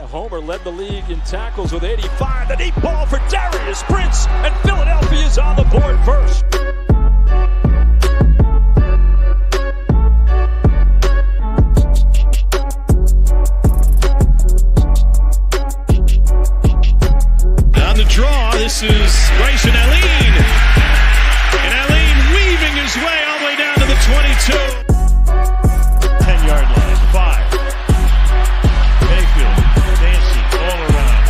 Homer led the league in tackles with 85. The deep ball for Darius Prince, and Philadelphia's on the board first. On the draw, this is Bryson Allen. And Allen weaving his way all the way down to the 22. 10-yard line, 5. Mayfield, dancing all around.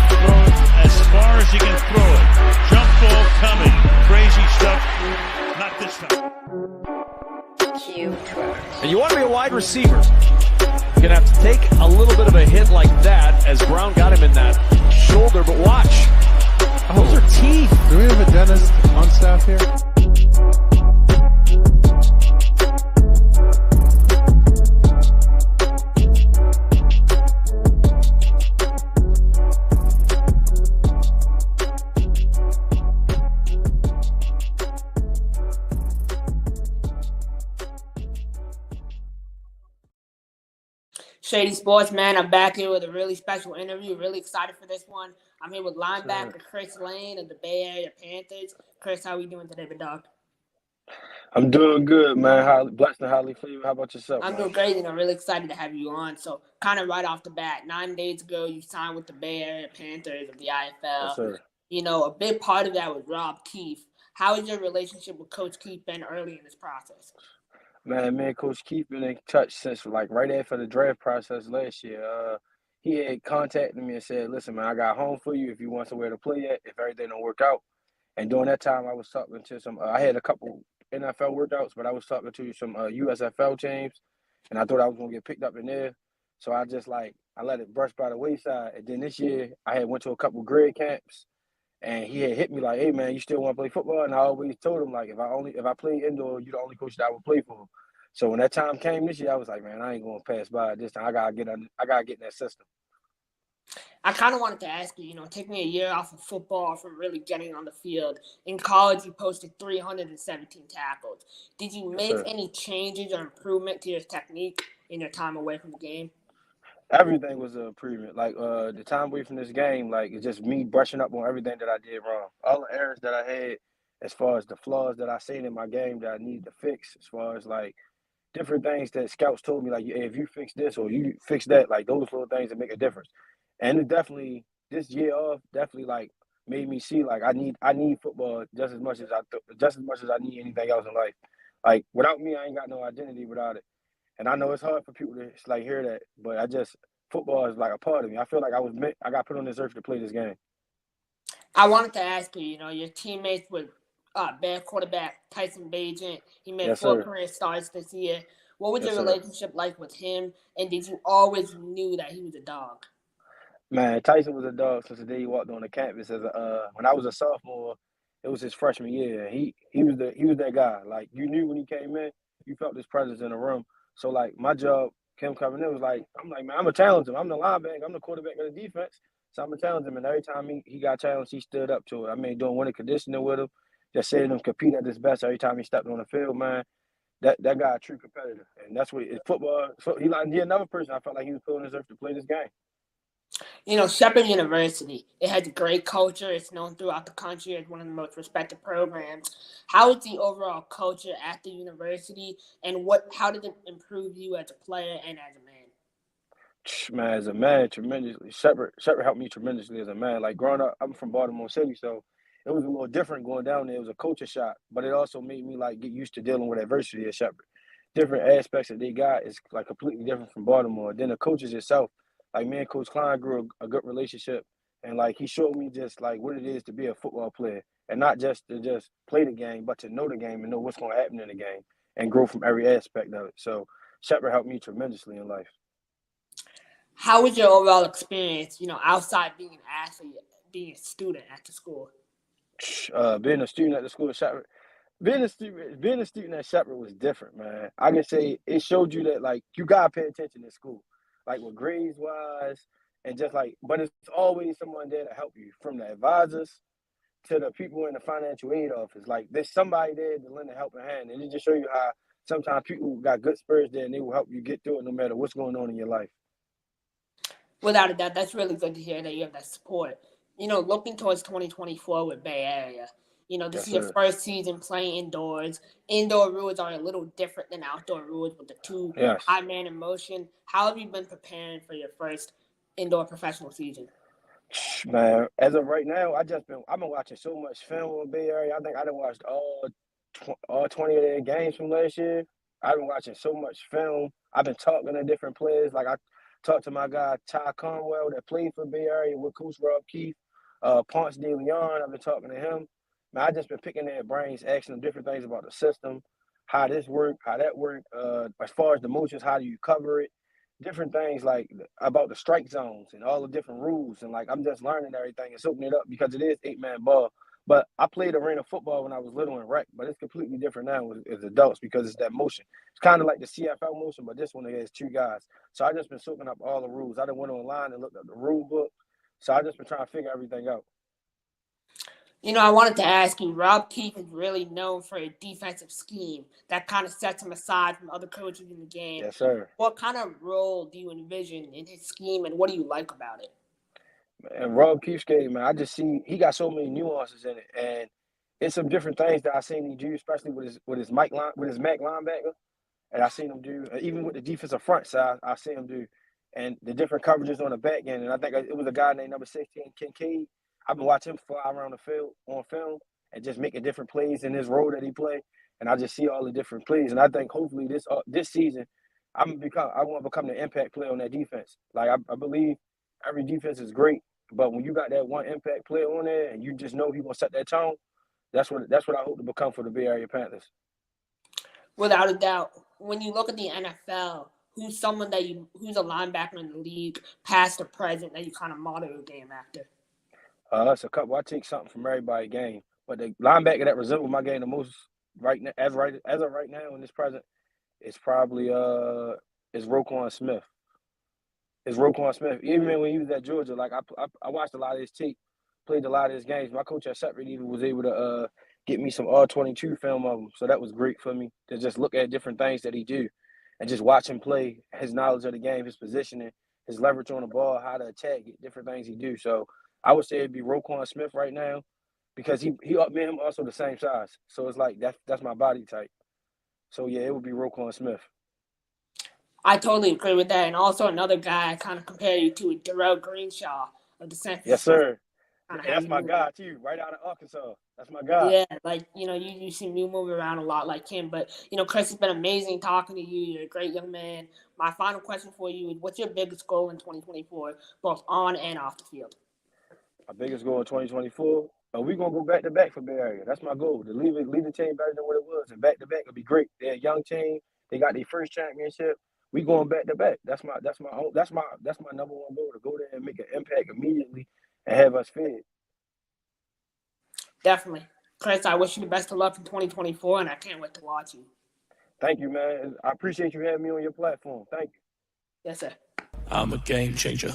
Throw it as far as he can throw it. Jump ball coming. Crazy stuff. Not this time. And you want to be a wide receiver. You're going to have to take a little bit of a hit like that as Brown got him in that shoulder, but watch. Those are teeth. Do we have a dentist on staff here? Shady Sports, man. I'm back here with a really special interview. Really excited for this one. I'm here with linebacker Chrys of the Bay Area Panthers. Chrys, how are you doing today, big dog? I'm doing good, man. Blessed and highly favored. How about yourself? I'm doing great, and I'm really excited to have you on. So, kind of right off the bat, 9 days ago, you signed with the Bay Area Panthers of the IFL. Yes, sir. You know, a big part of that was Rob Keefe. How has your relationship with Coach Keefe been early in this process? Man, me and Coach Keith been in touch since like right after the draft process last year. He had contacted me and said, "Listen, man, I got home for you if you want somewhere to play at. If everything don't work out." And during that time, I was talking to some. I had a couple NFL workouts, but I was talking to some USFL teams, and I thought I was gonna get picked up in there. So I just I let it brush by the wayside. And then this year, I had went to a couple grad camps. And he had hit me like, "Hey man, you still want to play football?" And I always told him like, if I play indoor, you're the only coach that I would play for. So when that time came this year, I was like, man, I ain't gonna pass by this time. I gotta get in that system. I kind of wanted to ask you, taking a year off of football from really getting on the field. In college, you posted 317 tackles. Did you make any changes or improvement to your technique in your time away from the game? Everything was an improvement. The time away from this game, it's just me brushing up on everything that I did wrong. All the errors that I had, as far as the flaws that I seen in my game that I needed to fix, as far as different things that scouts told me, hey, if you fix this or you fix that, those little things that make a difference. And it definitely, this year off, made me see I need football just as much as I need anything else in life. Without me, I ain't got no identity without it. And I know it's hard for people to hear that, but football is a part of me. I feel like I got put on this earth to play this game. I wanted to ask you, your teammates with bad quarterback Tyson Bagent. He made 4 career starts this year. What was your relationship like with him? And did you always knew that he was a dog? Man, Tyson was a dog since the day he walked on the campus. When I was a sophomore, it was his freshman year. He was that guy. You knew when he came in, you felt his presence in the room. So my job, him coming in was I'm man, I'm gonna challenge him. I'm the linebacker. I'm the quarterback of the defense. So I'm gonna challenge him. And every time he got challenged, he stood up to it. I mean, doing winter conditioning with him, just seeing him compete at his best every time he stepped on the field, man. That guy a true competitor. And that's what football. So he another person I felt like he was put on his earth to play this game. Shepherd University, it has a great culture. It's known throughout the country as one of the most respected programs. How is the overall culture at the university, and how did it improve you as a player and as a man? Man, as a man, tremendously. Shepherd helped me tremendously as a man. Growing up, I'm from Baltimore City, so it was a little different going down there. It was a culture shock, but it also made me get used to dealing with adversity at Shepherd. Different aspects that they got is completely different from Baltimore. Then the coaches itself. Me and Coach Klein grew a good relationship, and he showed me just what it is to be a football player, and not just to play the game, but to know the game and know what's going to happen in the game and grow from every aspect of it. So Shepherd helped me tremendously in life. How was your overall experience, outside being an athlete, being a student at the school? Being a student at the school, Shepherd. Being a student at Shepherd was different, man. I can say it showed you that you gotta pay attention in school. With grades wise, and but it's always someone there to help you, from the advisors to the people in the financial aid office. There's somebody there to lend a helping hand, and it just show you how sometimes people got good spirits there, and they will help you get through it no matter what's going on in your life. Without a doubt, that's really good to hear that you have that support. Looking towards 2024 with Bay Area, this Yes, is your sir. first season playing indoors. Indoor rules are a little different than outdoor rules with the two Yes. high man in motion. How have you been preparing for your first indoor professional season? Man, as of right now, I've been watching so much film in the Bay Area. I think I done watched all 20 of their games from last year. I've been watching so much film. I've been talking to different players. Like I talked to my guy Ty Conwell that played for Bay Area with Coach Rob Keefe, Ponce de Leon. I've been talking to him. Man, I just been picking their brains, asking them different things about the system, how this work, how that work. As far as the motions, how do you cover it? Different things like about the strike zones and all the different rules. And like I'm just learning everything and soaking it up because it is 8-man ball. But I played arena football when I was little in rec, but it's completely different now as adults because it's that motion. It's kind of like the CFL motion, but this one has two guys. So I just been soaking up all the rules. I done went online and looked at the rule book. So I just been trying to figure everything out. I wanted to ask you, Rob Keefe is really known for a defensive scheme that kind of sets him aside from other coaches in the game. Yes, sir. What kind of role do you envision in his scheme, and what do you like about it? And Rob Keefe's game, man, I just see he got so many nuances in it, and it's some different things that I seen him do, especially with his Mac linebacker, and I seen him do even with the defensive front side. I seen him do, and the different coverages on the back end. And I think it was a guy named number 16, Kincaid. I've been watching him fly around the field on film and just making different plays in his role that he play, and I just see all the different plays. And I think hopefully this season, I want to become the impact player on that defense. Like I believe every defense is great. But when you got that one impact player on there and you just know he's gonna set that tone, that's what I hope to become for the Bay Area Panthers. Without a doubt, when you look at the NFL, who's a linebacker in the league, past or present, that you kind of model your game after? It's a couple. I take something from everybody's game, but the linebacker that resembles my game the most right now, as of right now in this present, is probably is Roquan Smith. Even when he was at Georgia, like I watched a lot of his tape, played a lot of his games. My coach at Separate even was able to get me some all-22 film of him, so that was great for me to just look at different things that he do, and just watch him play. His knowledge of the game, his positioning, his leverage on the ball, how to attack, different things he do. So I would say it'd be Roquan Smith right now, because me and him also the same size. So it's like that's my body type. So yeah, it would be Roquan Smith. I totally agree with that. And also another guy I kind of compare you to is Darrell Greenshaw of the San Francisco. Yes, sir. That's my guy too, right out of Arkansas. That's my guy. Yeah, like, you see me move around a lot like him. But, Chrys, it's been amazing talking to you. You're a great young man. My final question for you is, what's your biggest goal in 2024, both on and off the field? My biggest goal in 2024, we're going to go back-to-back for Bay Area. That's my goal, to leave the team better than what it was. And back-to-back would be great. They're a young team. They got their first championship. We going back-to-back. That's my number one goal, to go there and make an impact immediately and have us fed. Definitely. Chrys, I wish you the best of luck in 2024, and I can't wait to watch you. Thank you, man. I appreciate you having me on your platform. Thank you. Yes, sir. I'm a game changer.